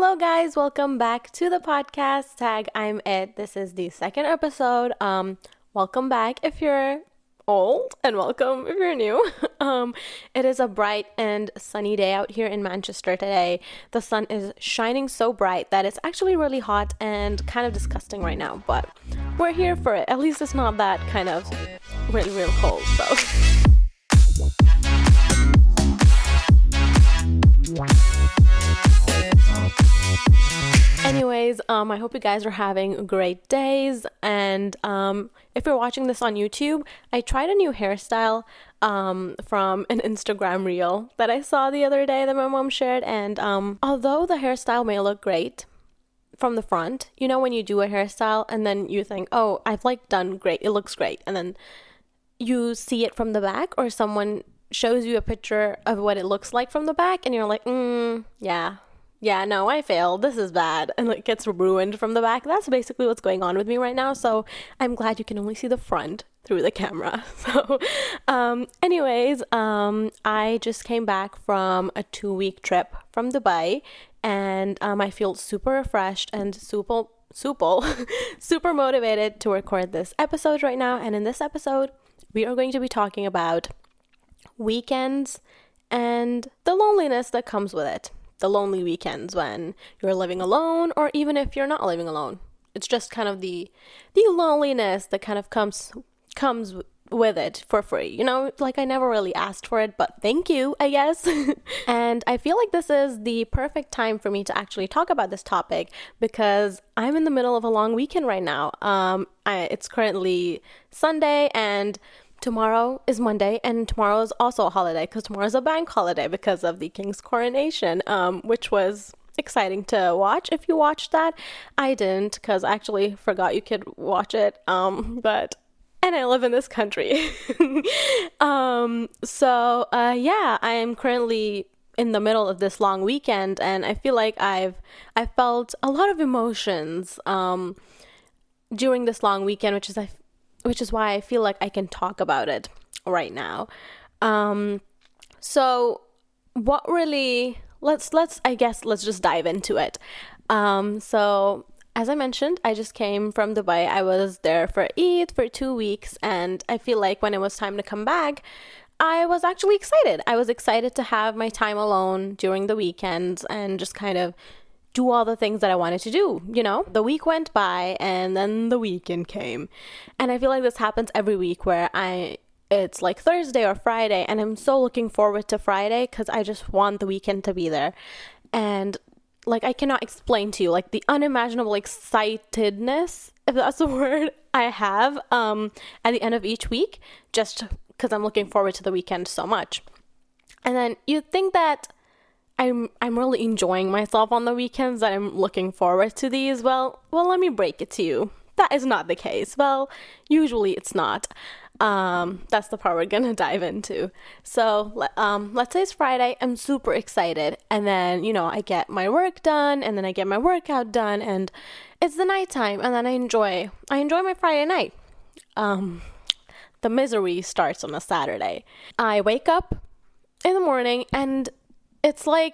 Hello guys, welcome back to the podcast. I'm It. This is the second episode. Welcome back if you're old and welcome if you're new. It is a bright and sunny day out here in Manchester today. The sun is shining so bright that it's actually really hot and kind of disgusting right now, but we're here for it. At least it's not that kind of really, real cold, so. Anyways, I hope you guys are having great days, and if you're watching this on YouTube, I tried a new hairstyle from an Instagram reel that I saw the other day that my mom shared, and although the hairstyle may look great from the front, you know when you do a hairstyle and then you think, oh, I've done great, it looks great, and then you see it from the back or someone shows you a picture of what it looks like from the back and you're like, no, I failed. This is bad. And it gets ruined from the back. That's basically what's going on with me right now. So I'm glad you can only see the front through the camera. So anyways, I just came back from a 2-week trip from Dubai, and I feel super refreshed and super motivated to record this episode right now. And in this episode, we are going to be talking about weekends and the loneliness that comes with it. The lonely weekends when you're living alone, or even if you're not living alone. It's just kind of the loneliness that kind of comes with it for free. You know, I never really asked for it, but thank you, I guess. And I feel like this is the perfect time for me to actually talk about this topic because I'm in the middle of a long weekend right now. It's currently Sunday and tomorrow is Monday, and tomorrow is also a holiday because tomorrow is a bank holiday because of the King's coronation, which was exciting to watch. If you watched that, I didn't because I actually forgot you could watch it, and I live in this country. I am currently in the middle of this long weekend, and I feel like I felt a lot of emotions during this long weekend, which is why I feel like I can talk about it right now. So what really, let's just dive into it. So as I mentioned, I just came from Dubai. I was there for Eid for 2 weeks, and I feel like when it was time to come back, I was actually excited. I was excited to have my time alone during the weekends and just kind of do all the things that I wanted to do. You know, the week went by and then the weekend came, and I feel like this happens every week where it's like Thursday or Friday, and I'm so looking forward to Friday because I just want the weekend to be there. And I cannot explain to you the unimaginable excitedness, if that's the word, I have at the end of each week, just because I'm looking forward to the weekend so much. And then you think that I'm really enjoying myself on the weekends, that I'm looking forward to these. Well, let me break it to you. That is not the case. Well, usually it's not. That's the part we're gonna dive into. So let's say it's Friday. I'm super excited, and then I get my work done, and then I get my workout done, and it's the nighttime, and then I enjoy my Friday night. The misery starts on a Saturday. I wake up in the morning, and it's kind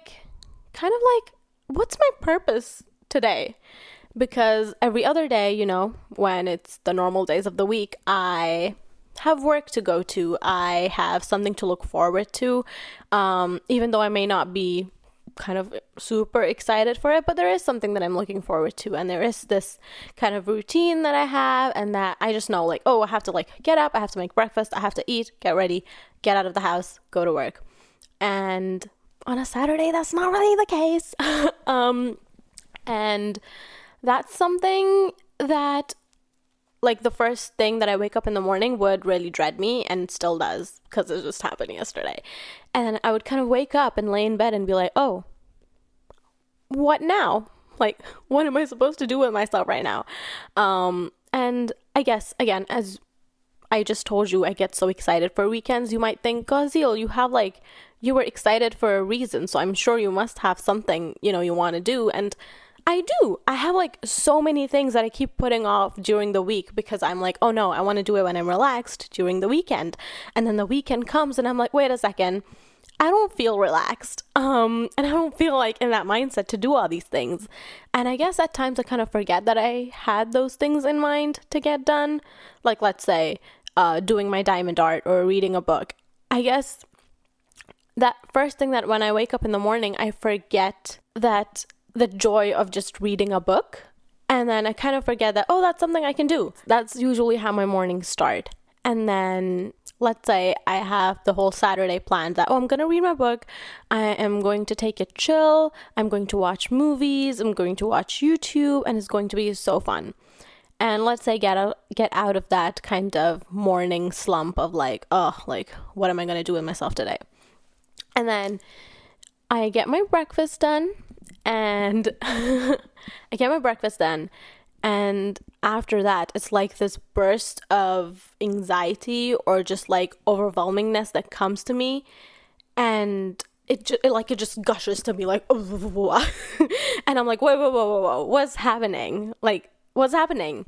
of what's my purpose today? Because every other day, when it's the normal days of the week, I have work to go to. I have something to look forward to, even though I may not be kind of super excited for it, but there is something that I'm looking forward to, and there is this kind of routine that I have, and that I just know I have to get up, I have to make breakfast, I have to eat, get ready, get out of the house, go to work. And on a Saturday, that's not really the case. And that's something that the first thing that I wake up in the morning would really dread me, and still does because it just happened yesterday. And then I would kind of wake up and lay in bed and be like, oh, what now? What am I supposed to do with myself right now? And I guess, again, as I just told you, I get so excited for weekends. You might think, Gazil, you were excited for a reason, so I'm sure you must have something, you want to do. And I do. I have so many things that I keep putting off during the week because I'm like, oh no, I want to do it when I'm relaxed during the weekend. And then the weekend comes and I'm like, wait a second, I don't feel relaxed. And I don't feel like in that mindset to do all these things. And I guess at times I kind of forget that I had those things in mind to get done. Like, let's say, doing my diamond art or reading a book. I guess that first thing that when I wake up in the morning, I forget that the joy of just reading a book. And then I kind of forget that, oh, that's something I can do. That's usually how my mornings start. And then let's say I have the whole Saturday planned that, oh, I'm going to read my book. I am going to take it chill. I'm going to watch movies. I'm going to watch YouTube, and it's going to be so fun. And let's say get out of that kind of morning slump of like, oh, like, what am I going to do with myself today? And then I get my breakfast done, and and after that, it's like this burst of anxiety or just like overwhelmingness that comes to me, and it just gushes to me like, oh, and I'm like, whoa, what's happening? Like, what's happening?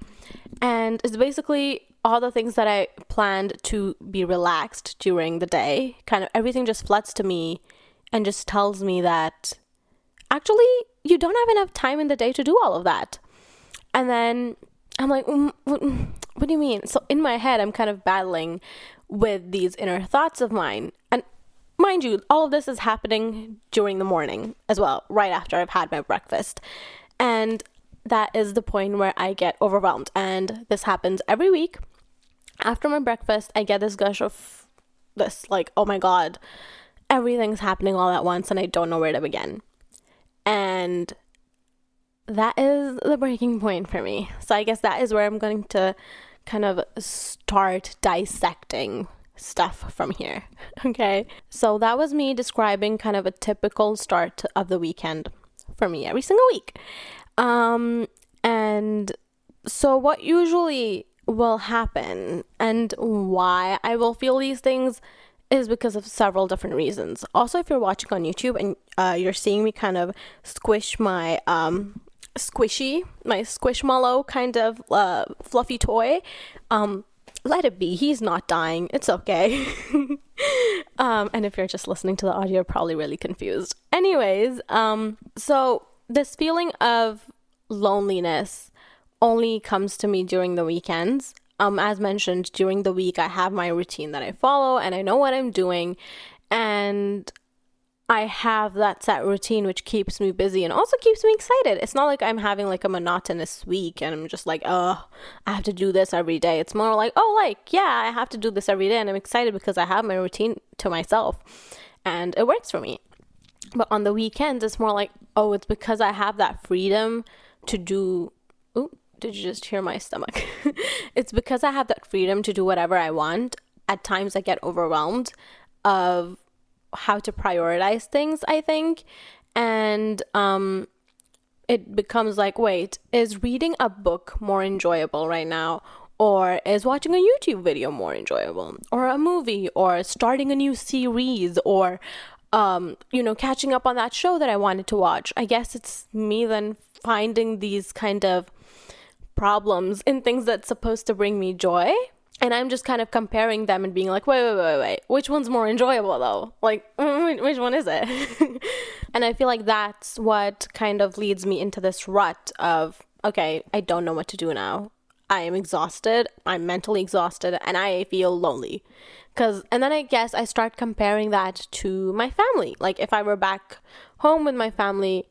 And it's basically all the things that I planned to be relaxed during the day. Kind of everything just floods to me and just tells me that actually you don't have enough time in the day to do all of that. And then I'm like, what do you mean? So in my head, I'm kind of battling with these inner thoughts of mine. And mind you, all of this is happening during the morning as well, right after I've had my breakfast. And that is the point where I get overwhelmed. And this happens every week. After my breakfast, I get this gush of this, like, oh my God, everything's happening all at once and I don't know where to begin. And that is the breaking point for me. So I guess that is where I'm going to kind of start dissecting stuff from here. Okay. So that was me describing kind of a typical start of the weekend for me every single week. And so what usually will happen and why I will feel these things is because of several different reasons. Also, if you're watching on YouTube and you're seeing me kind of squish my squishmallow kind of fluffy toy, let it be. He's not dying. It's okay. And if you're just listening to the audio, you're probably really confused. Anyways, so this feeling of loneliness only comes to me during the weekends. As mentioned, during the week, I have my routine that I follow and I know what I'm doing. And I have that set routine, which keeps me busy and also keeps me excited. It's not like I'm having like a monotonous week and I'm just like, oh, I have to do this every day. It's more like, oh, like, yeah, I have to do this every day. And I'm excited because I have my routine to myself and it works for me. But on the weekends, it's more like, oh, it's because I have that freedom to do. Ooh, did you just hear my stomach? It's because I have that freedom to do whatever I want. At times I get overwhelmed of how to prioritize things, I think. And it becomes like, wait, is reading a book more enjoyable right now? Or is watching a YouTube video more enjoyable? Or a movie? Or starting a new series? Or catching up on that show that I wanted to watch? I guess it's me then finding these kind of problems in things that's supposed to bring me joy. And I'm just kind of comparing them and being like, wait. Which one's more enjoyable though? Like, which one is it? And I feel like that's what kind of leads me into this rut of, okay, I don't know what to do now. I am exhausted. I'm mentally exhausted and I feel lonely. And then I guess I start comparing that to my family. Like if I were back home with my family,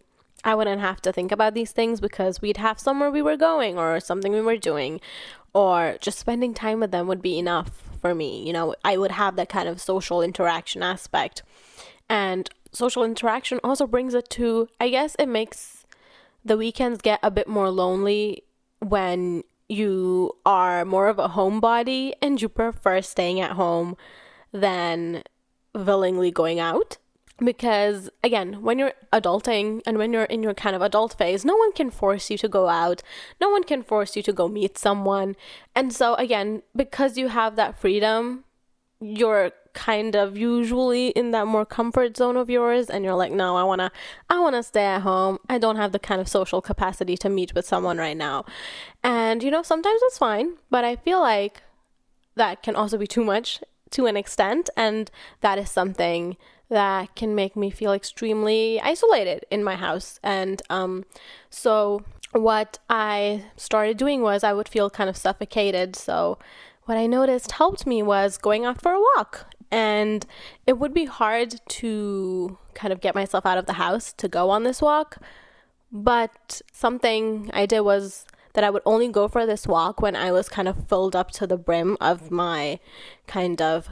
I wouldn't have to think about these things because we'd have somewhere we were going or something we were doing, or just spending time with them would be enough for me. I would have that kind of social interaction aspect. And social interaction also brings it to, I guess it makes the weekends get a bit more lonely when you are more of a homebody and you prefer staying at home than willingly going out. Because again, when you're adulting and when you're in your kind of adult phase, no one can force you to go out. No one can force you to go meet someone. And so again, because you have that freedom, you're kind of usually in that more comfort zone of yours and you're like, no, I want to stay at home. I don't have the kind of social capacity to meet with someone right now. And sometimes that's fine, but I feel like that can also be too much to an extent, and that is something that can make me feel extremely isolated in my house. And so what I started doing was I would feel kind of suffocated. So what I noticed helped me was going out for a walk. And it would be hard to kind of get myself out of the house to go on this walk. But something I did was that I would only go for this walk when I was kind of filled up to the brim of my kind of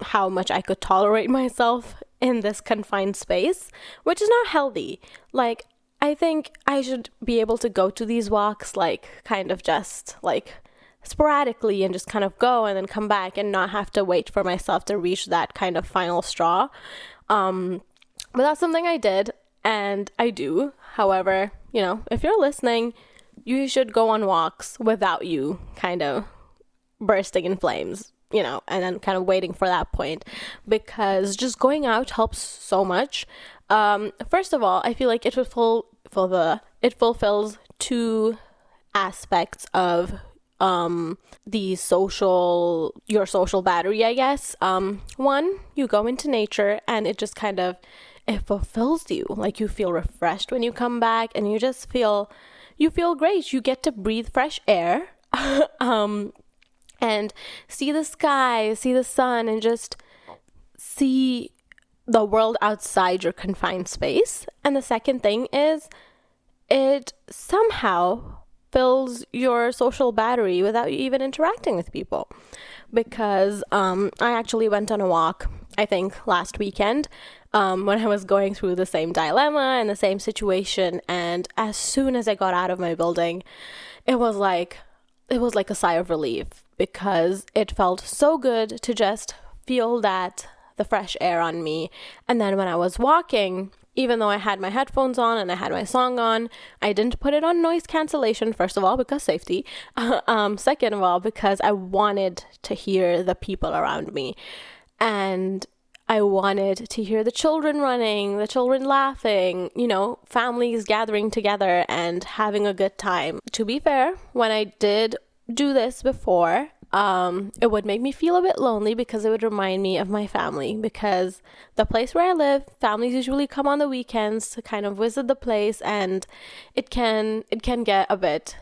how much I could tolerate myself in this confined space, which is not healthy. Like, I think I should be able to go to these walks, like, kind of just, like, sporadically and just kind of go and then come back and not have to wait for myself to reach that kind of final straw. But that's something I did and I do. However, if you're listening, you should go on walks without you kind of bursting in flames, and then kind of waiting for that point, because just going out helps so much. First of all, I feel like it fulfills two aspects of your social battery, I guess. One, you go into nature and it just kind of, it fulfills you. Like, you feel refreshed when you come back and you feel great. You get to breathe fresh air, and see the sky, see the sun, and just see the world outside your confined space. And the second thing is it somehow fills your social battery without you even interacting with people. Because I actually went on a walk, I think last weekend, when I was going through the same dilemma and the same situation. And as soon as I got out of my building, it was like a sigh of relief, because it felt so good to just feel the fresh air on me. And then when I was walking, even though I had my headphones on and I had my song on, I didn't put it on noise cancellation, first of all, because safety. Second of all, because I wanted to hear the people around me. And I wanted to hear the children running, the children laughing, families gathering together and having a good time. To be fair, when I did do this before, it would make me feel a bit lonely, because it would remind me of my family, because the place where I live, families usually come on the weekends to kind of visit the place, and it can get it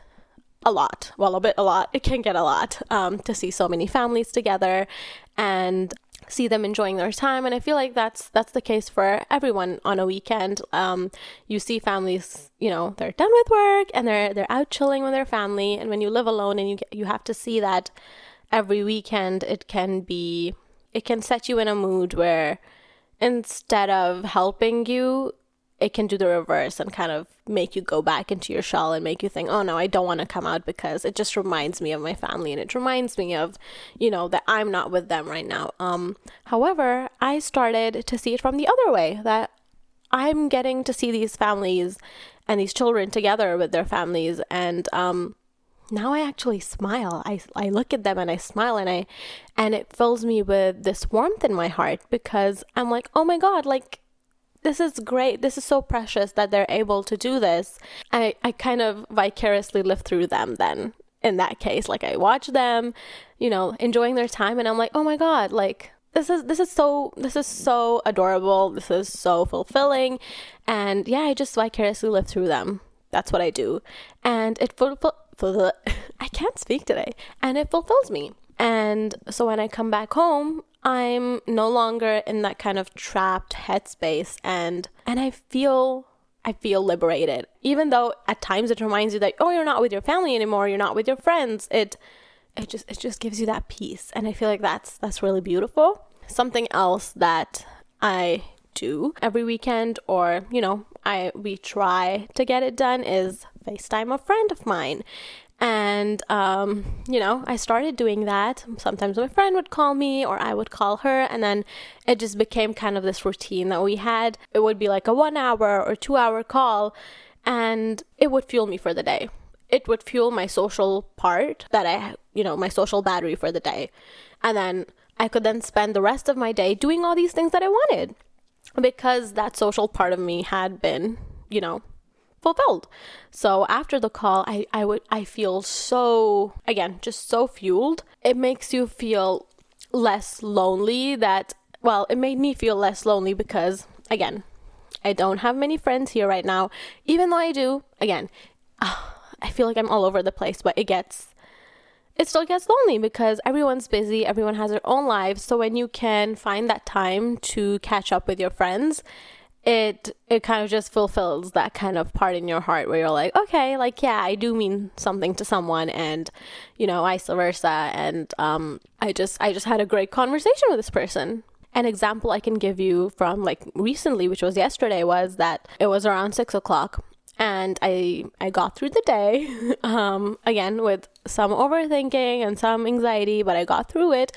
can get a lot to see so many families together and see them enjoying their time. And I feel like that's the case for everyone on a weekend. You see families, they're done with work and they're out chilling with their family. And when you live alone and you have to see that every weekend, it can set you in a mood where instead of helping you, it can do the reverse and kind of make you go back into your shell and make you think, oh no, I don't want to come out, because it just reminds me of my family and it reminds me of, that I'm not with them right now. However, I started to see it from the other way, that I'm getting to see these families and these children together with their families. And now I actually smile. I look at them and I smile, and it fills me with this warmth in my heart, because I'm like, oh my God, like, this is great. This is so precious that they're able to do this. I kind of vicariously live through them then, in that case. Like, I watch them, enjoying their time, and I'm like, oh my God, like, this is so adorable. This is so fulfilling. And yeah, I just vicariously live through them. That's what I do. And I can't speak today. And it fulfills me. And so when I come back home, I'm no longer in that kind of trapped headspace, and I feel liberated. Even though at times it reminds you that, oh, you're not with your family anymore, you're not with your friends. It just gives you that peace, and I feel like that's really beautiful. Something else that I do every weekend, or we try to get it done, is FaceTime a friend of mine. And, I started doing that. Sometimes my friend would call me or I would call her, and then it just became kind of this routine that we had. It would be like a 1 hour or 2 hour call, and it would fuel me for the day. It would fuel my social part my social battery for the day. And then I could then spend the rest of my day doing all these things that I wanted, because that social part of me had been, fulfilled. So after the call, I feel so, again, just so fueled. It makes you feel less lonely, that well, it made me feel less lonely because, again, I don't have many friends here right now. Even though I do, again, I feel like I'm all over the place, but it still gets lonely because everyone's busy, everyone has their own lives. So when you can find that time to catch up with your friends, it kind of just fulfills that kind of part in your heart where you're like, okay, like, yeah, I do mean something to someone, and, you know, vice versa. And I just had a great conversation with this person. An example I can give you from like recently, which was yesterday, was that it was around 6 o'clock. And I got through the day, again, with some overthinking and some anxiety, but I got through it.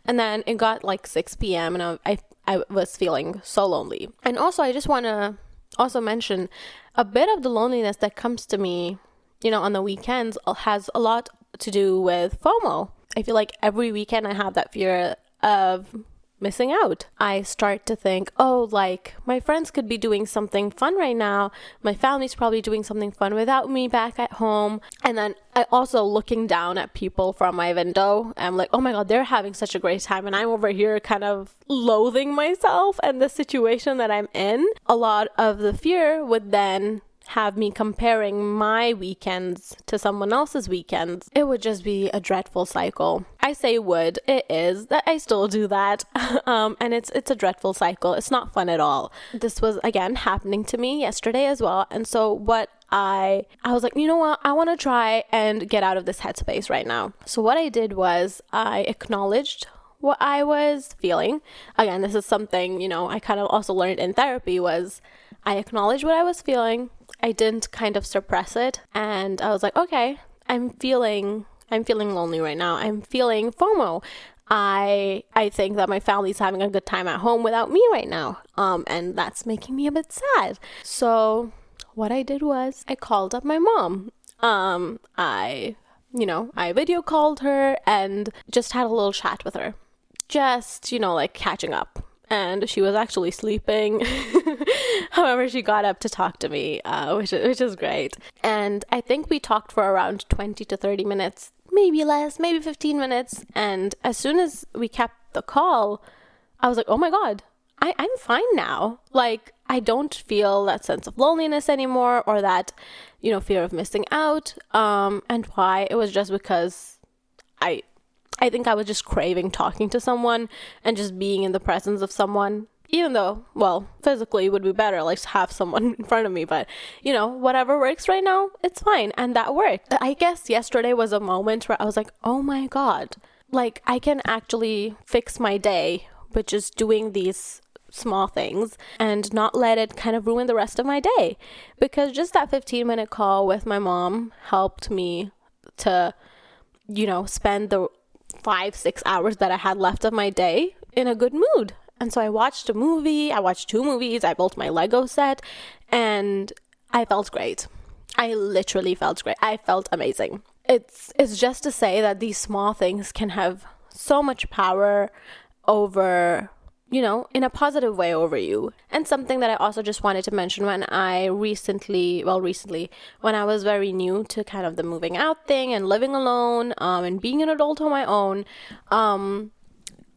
And then it got like 6 p.m. and I was feeling so lonely. And also, I just want to also mention a bit of the loneliness that comes to me, you know, on the weekends has a lot to do with FOMO. I feel like every weekend I have that fear of missing out. I start to think, oh, like my friends could be doing something fun right now. My family's probably doing something fun without me back at home. And then I also looking down at people from my window. I'm like, oh my God, they're having such a great time. And I'm over here kind of loathing myself and the situation that I'm in. A lot of the fear would then have me comparing my weekends to someone else's weekends. It would just be a dreadful cycle. I say would, it is, that I still do that. And it's a dreadful cycle. It's not fun at all. This was, again, happening to me yesterday as well. And so what I was like, you know what, I want to try and get out of this headspace right now. So what I did was I acknowledged what I was feeling. Again, this is something, you know, I kind of also learned in therapy, was I acknowledged what I was feeling. I didn't kind of suppress it. And I was like, okay, I'm feeling lonely right now. I'm feeling FOMO. I think that my family's having a good time at home without me right now. And that's making me a bit sad. So what I did was I called up my mom. I video called her and just had a little chat with her. Just, you know, like catching up. And she was actually sleeping. However, she got up to talk to me, which is great. And I think we talked for around 20 to 30 minutes, maybe less, maybe 15 minutes. And as soon as we kept the call, I was like, oh my God, I'm fine now. Like, I don't feel that sense of loneliness anymore, or that, you know, fear of missing out. And why? It was just because I think I was just craving talking to someone and just being in the presence of someone, even though, well, physically would be better, like to have someone in front of me, but, you know, whatever works right now, it's fine. And that worked. I guess yesterday was a moment where I was like, oh my God, like I can actually fix my day with just doing these small things and not let it kind of ruin the rest of my day. Because just that 15-minute call with my mom helped me to, you know, spend the 5-6 hours that I had left of my day in a good mood. And so I watched a movie, I watched 2 movies, I built my Lego set, and I felt great. I literally felt great. I felt amazing. It's just to say that these small things can have so much power over, you know, in a positive way over you. And something that I also just wanted to mention, when I recently, when I was very new to kind of the moving out thing and living alone, and being an adult on my own,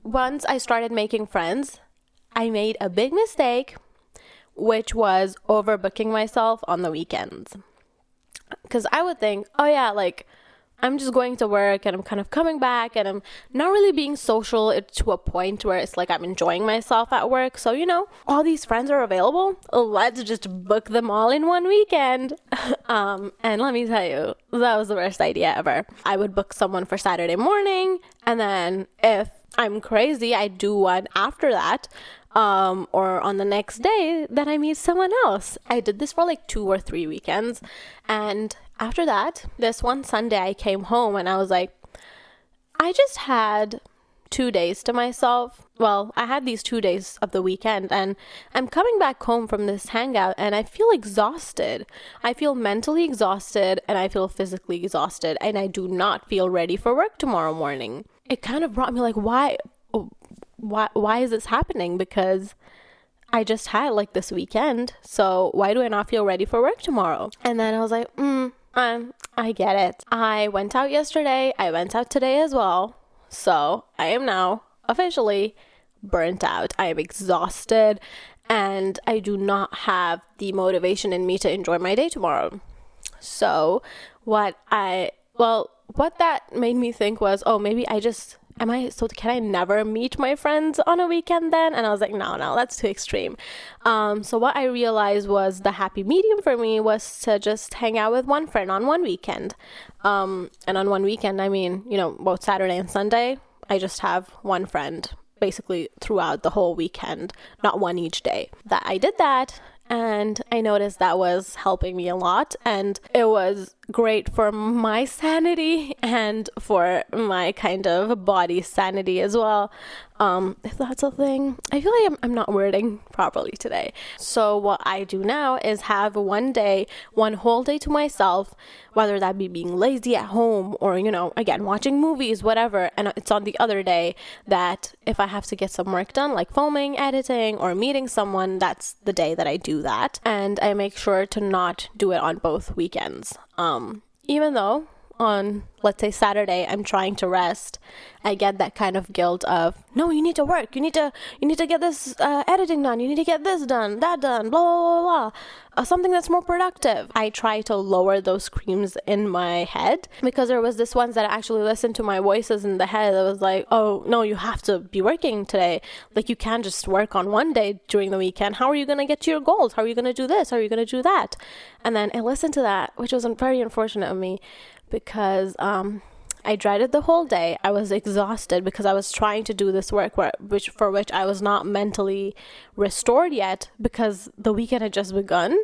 once I started making friends, I made a big mistake, which was overbooking myself on the weekends. Because I would think, oh yeah, like, I'm just going to work and I'm kind of coming back and I'm not really being social to a point where it's like I'm enjoying myself at work. So, you know, all these friends are available. Let's just book them all in one weekend. And let me tell you, that was the worst idea ever. I would book someone for Saturday morning, and then if I'm crazy, I do one after that. Or on the next day, then I meet someone else. I did this for like 2 or 3 weekends. And after that, this one Sunday I came home and I was like, I just had 2 days to myself. Well, I had these 2 days of the weekend, and I'm coming back home from this hangout and I feel exhausted. I feel mentally exhausted and I feel physically exhausted, and I do not feel ready for work tomorrow morning. It kind of brought me like, why is this happening? Because I just had like this weekend, so why do I not feel ready for work tomorrow? And then I was like, I get it. I went out yesterday, I went out today as well, so I am now officially burnt out. I am exhausted, and I do not have the motivation in me to enjoy my day tomorrow. So what that made me think was, oh, maybe can I never meet my friends on a weekend then? And I was like, no, that's too extreme. So what I realized was the happy medium for me was to just hang out with one friend on one weekend. And on one weekend, I mean, both Saturday and Sunday, I just have one friend basically throughout the whole weekend, not one each day. That I did that, and I noticed that was helping me a lot, and it was great for my sanity and for my kind of body sanity as well. If that's a thing. I feel like I'm not wording properly today. So what I do now is have one whole day to myself, whether that be being lazy at home or, again, watching movies, whatever. And it's on the other day that if I have to get some work done, like filming, editing, or meeting someone, that's the day that I do that. And I make sure to not do it on both weekends. Even though on, let's say, Saturday, I'm trying to rest, I get that kind of guilt of, no, you need to work, you need to get this editing done, you need to get this done, that done, blah, blah, blah, blah. Something that's more productive. I try to lower those screams in my head, because there was this once that I actually listened to my voices in the head that was like, oh, no, you have to be working today. Like, you can't just work on one day during the weekend. How are you going to get to your goals? How are you going to do this? How are you going to do that? And then I listened to that, which was very unfortunate of me, because I dreaded the whole day. I was exhausted because I was trying to do this work for which I was not mentally restored yet, because the weekend had just begun.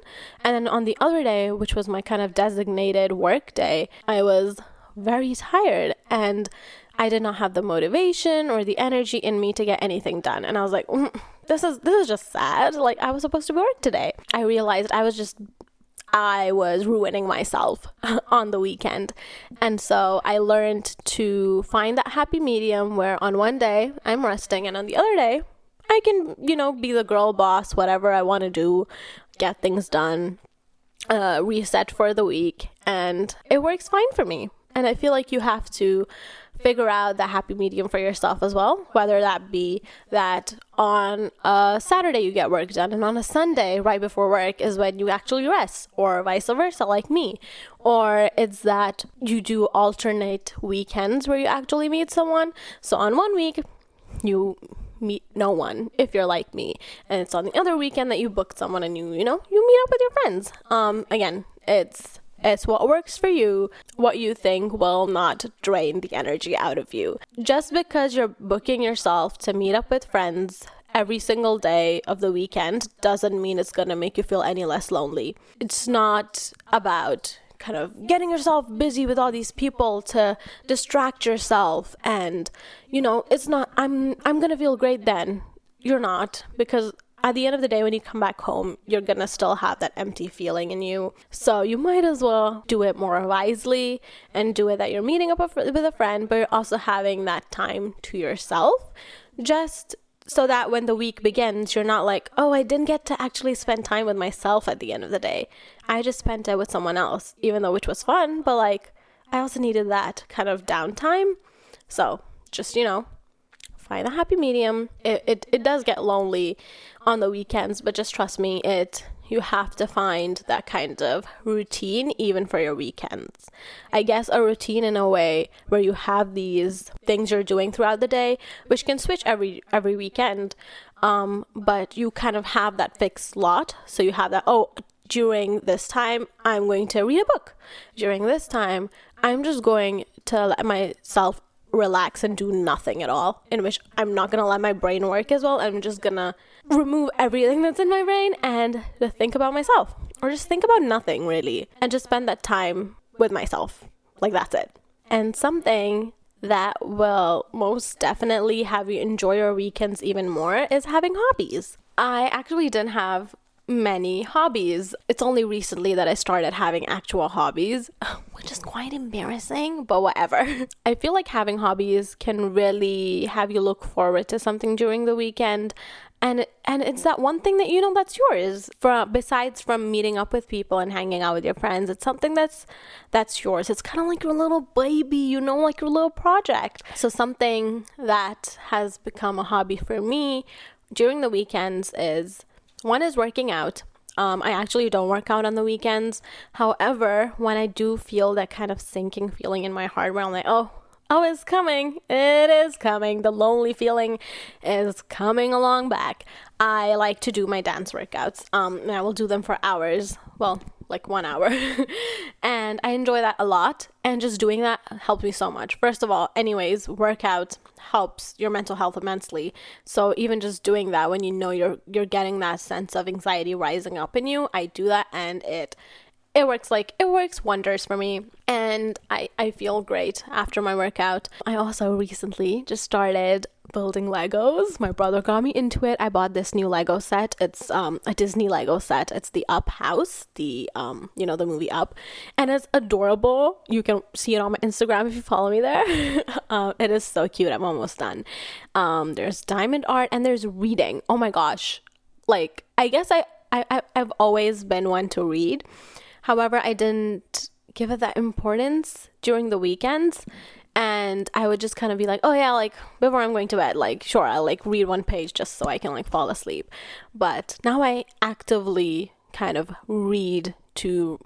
And then on the other day, which was my kind of designated work day, I was very tired and I did not have the motivation or the energy in me to get anything done. And I was like, this is just sad. Like, I was supposed to work today. I realized I was ruining myself on the weekend. And so I learned to find that happy medium where on one day I'm resting and on the other day I can, be the girl boss, whatever I want to do, get things done, reset for the week, and it works fine for me. And I feel like you have to figure out the happy medium for yourself as well, whether that be that on a Saturday you get work done and on a Sunday right before work is when you actually rest, or vice versa like me, or it's that you do alternate weekends where you actually meet someone. So on one week you meet no one if you're like me, and it's on the other weekend that you book someone and you meet up with your friends. Again, it's what works for you, what you think will not drain the energy out of you. Just because you're booking yourself to meet up with friends every single day of the weekend doesn't mean it's going to make you feel any less lonely. It's not about kind of getting yourself busy with all these people to distract yourself, and it's not I'm going to feel great then. You're not, because at the end of the day, when you come back home, you're gonna still have that empty feeling in you. So you might as well do it more wisely and do it that you're meeting up with a friend, but you're also having that time to yourself, just so that when the week begins, you're not like, oh, I didn't get to actually spend time with myself at the end of the day. I just spent it with someone else, even though which was fun, but like, I also needed that kind of downtime. So just, find a happy medium. It does get lonely on the weekends, but just trust me, you have to find that kind of routine even for your weekends. I guess a routine in a way where you have these things you're doing throughout the day, which can switch every weekend, but you kind of have that fixed slot. So you have that, during this time I'm going to read a book. During this time I'm just going to let myself relax and do nothing at all, in which I'm not gonna let my brain work as well. I'm just gonna remove everything that's in my brain and just think about myself, or just think about nothing really, and just spend that time with myself. Like, that's it. And something that will most definitely have you enjoy your weekends even more is having hobbies. I actually didn't have many hobbies. It's only recently that I started having actual hobbies, which is quite embarrassing, but whatever. I feel like having hobbies can really have you look forward to something during the weekend, And it's that one thing that that's yours, besides from meeting up with people and hanging out with your friends. It's something that's yours. It's kind of like your little baby, like your little project. So something that has become a hobby for me during the weekends is working out. I actually don't work out on the weekends. However, when I do feel that kind of sinking feeling in my heart where I'm like, oh, it's coming. It is coming. The lonely feeling is coming along back. I like to do my dance workouts. And I will do them for hours. Well, like 1 hour. And I enjoy that a lot. And just doing that helps me so much. First of all, anyways, workout helps your mental health immensely. So even just doing that when you're getting that sense of anxiety rising up in you, I do that and it works wonders for me, and I feel great after my workout. I also recently just started building Legos. My brother got me into it. I bought this new Lego set. It's a Disney Lego set. It's the Up house, the the movie Up, and it's adorable. You can see it on my Instagram if you follow me there. It is so cute. I'm almost done. There's diamond art and there's reading. Oh my gosh. Like, I guess I've always been one to read. However, I didn't give it that importance during the weekends, and I would just kind of be like, oh yeah, like before I'm going to bed, like sure, I'll like read one page just so I can like fall asleep. But now I actively kind of read to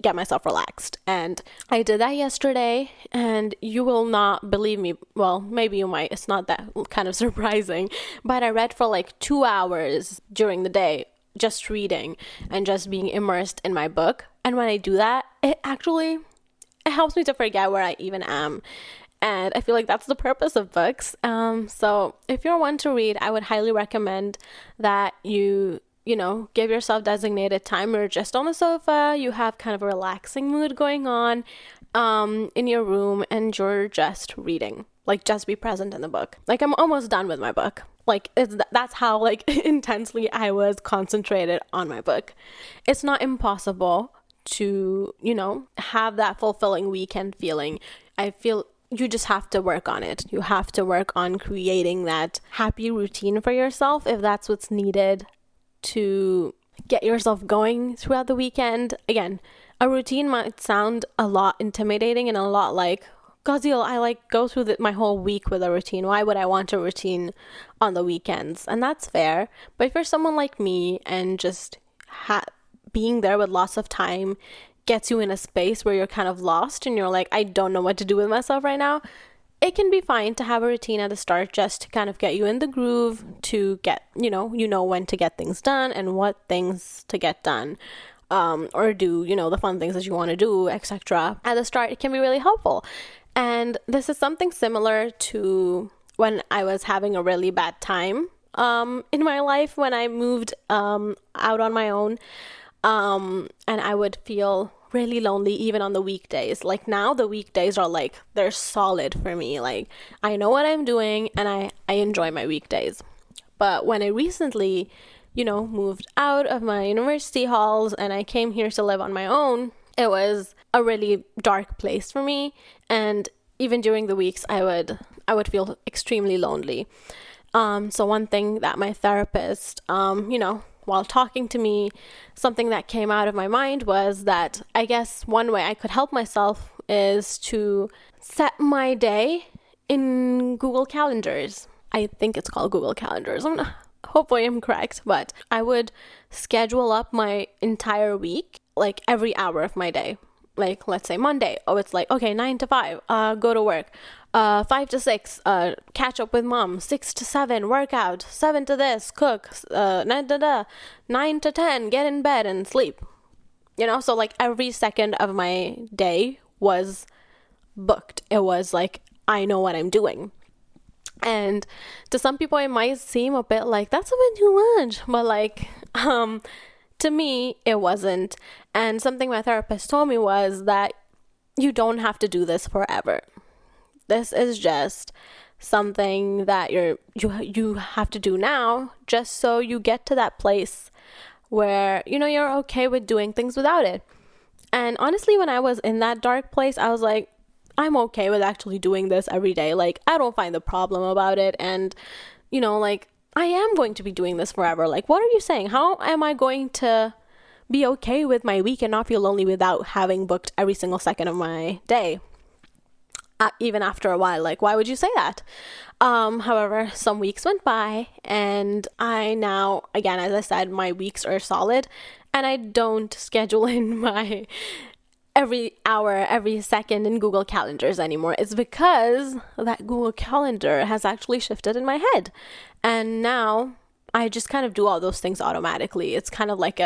get myself relaxed, and I did that yesterday, and you will not believe me. Well, maybe you might. It's not that kind of surprising, but I read for like 2 hours during the day, just reading and just being immersed in my book. And when I do that, it helps me to forget where I even am. And I feel like that's the purpose of books. So if you're one to read, I would highly recommend that you give yourself designated time. You're just on the sofa, you have kind of a relaxing mood going on in your room, and you're just reading. Like, just be present in the book. Like, I'm almost done with my book. Like, that's how like intensely I was concentrated on my book. It's not impossible to have that fulfilling weekend feeling. I feel you just have to work on it. You have to work on creating that happy routine for yourself, if that's what's needed to get yourself going throughout the weekend. Again, a routine might sound a lot intimidating and a lot like, Gazil, I like go through my whole week with a routine. Why would I want a routine on the weekends? And that's fair. But if you're someone like me and just being there with lots of time gets you in a space where you're kind of lost and you're like, I don't know what to do with myself right now, it can be fine to have a routine at the start just to kind of get you in the groove, to get, when to get things done and what things to get done. Or do, the fun things that you want to do, etc. At the start, it can be really helpful. And this is something similar to when I was having a really bad time in my life, when I moved out on my own. And I would feel really lonely even on the weekdays. Like, now the weekdays are like, they're solid for me. Like, I know what I'm doing and I enjoy my weekdays. But when I recently, moved out of my university halls and I came here to live on my own, it was a really dark place for me. And even during the weeks, I would feel extremely lonely. So one thing that my therapist, while talking to me, something that came out of my mind was that I guess one way I could help myself is to set my day in Google Calendars. I think it's called Google Calendars. Hopefully I'm correct, but I would schedule up my entire week, like every hour of my day. Like, let's say Monday. Oh, it's like, okay, 9 to 5, go to work. 5 to 6, catch up with mom. 6 to 7, workout. 7 to this, cook. 9 to 10, get in bed and sleep. So like every second of my day was booked. It was like, I know what I'm doing. And to some people, it might seem a bit like, that's a bit too much. But like, to me, it wasn't. And something my therapist told me was that you don't have to do this forever. This is just something that you have to do now, just so you get to that place where, you're okay with doing things without it. And honestly, when I was in that dark place, I was like, I'm okay with actually doing this every day. Like, I don't find the problem about it. And, like, I am going to be doing this forever. Like, what are you saying? How am I going to be okay with my week and not feel lonely without having booked every single second of my day? Even after a while, like, why would you say that? However, some weeks went by, and I now, again, as I said, my weeks are solid, and I don't schedule in my every hour, every second in Google Calendars anymore. It's because that Google Calendar has actually shifted in my head. And now I just kind of do all those things automatically. It's kind of like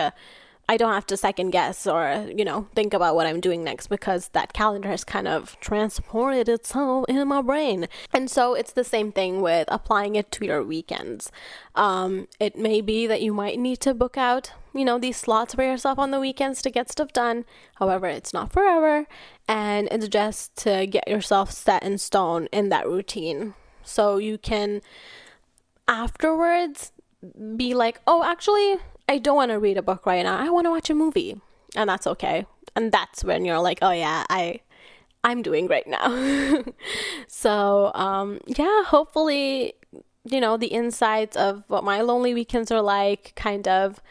I don't have to second guess or, think about what I'm doing next, because that calendar has kind of transported itself in my brain. And so it's the same thing with applying it to your weekends. It may be that you might need to book out, these slots for yourself on the weekends to get stuff done. However, it's not forever, and it's just to get yourself set in stone in that routine. So you can afterwards be like, oh, actually, I don't want to read a book right now. I want to watch a movie. And that's okay. And that's when you're like, oh yeah, I'm doing great now. So, hopefully, the insights of what my lonely weekends are like kind of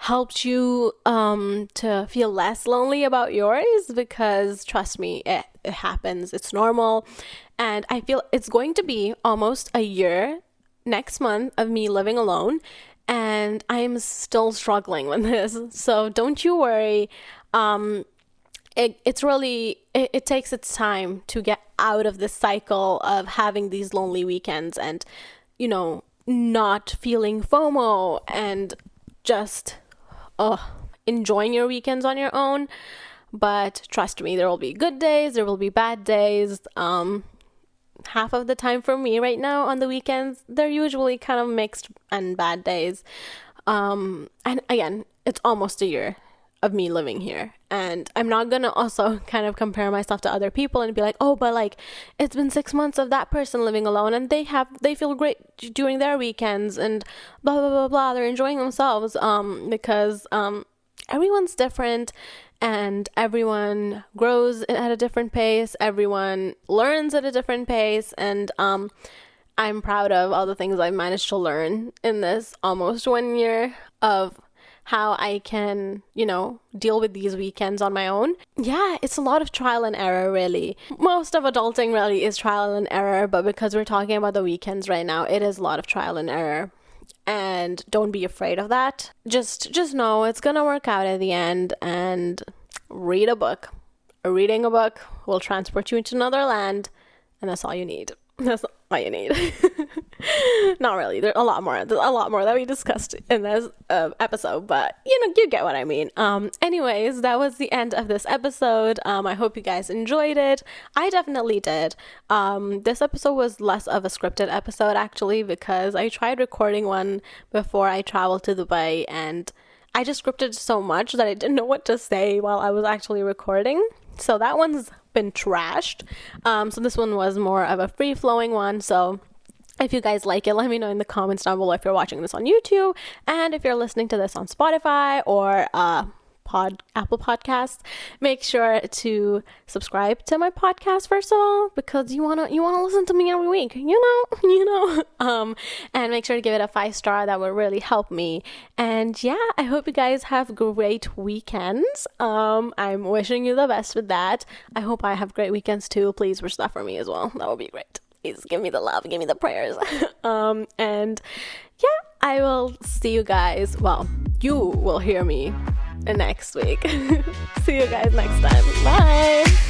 helped you to feel less lonely about yours, because trust me, it happens. It's normal. And I feel it's going to be almost a year next month of me living alone, and I'm still struggling with this. So don't you worry. It's really, it takes its time to get out of this cycle of having these lonely weekends and, not feeling FOMO and just enjoying your weekends on your own. But trust me, there will be good days, there will be bad days. Half of the time for me right now on the weekends, they're usually kind of mixed and bad days. And again, it's almost a year of me living here, and I'm not gonna also kind of compare myself to other people and be like, oh, but like it's been 6 months of that person living alone and they feel great during their weekends and blah blah blah blah, they're enjoying themselves, because everyone's different. And everyone grows at a different pace. Everyone learns at a different pace. And I'm proud of all the things I've managed to learn in this almost 1 year of how I can, deal with these weekends on my own. Yeah, it's a lot of trial and error, really. Most of adulting really is trial and error. But because we're talking about the weekends right now, it is a lot of trial and error. And don't be afraid of that. Just know it's gonna work out at the end, and read a book. Reading a book will transport you into another land, and that's all you need. That's all you need. Not really. There's a lot more that we discussed in this episode, but you get what I mean. Anyways, that was the end of this episode. I hope you guys enjoyed it. I definitely did. This episode was less of a scripted episode, actually, because I tried recording one before I traveled to Dubai, and I just scripted so much that I didn't know what to say while I was actually recording. So that one's been trashed. So this one was more of a free-flowing one. So if you guys like it, let me know in the comments down below if you're watching this on YouTube. And if you're listening to this on Spotify or Apple Podcasts, make sure to subscribe to my podcast first of all, because you wanna listen to me every week, and make sure to give it a 5-star. That would really help me. And yeah, I hope you guys have great weekends. I'm wishing you the best with that. I hope I have great weekends too. Please wish that for me as well. That would be great. Please give me the love, give me the prayers. And yeah, I will see you guys. Well, you will hear me next week. See you guys next time. Bye.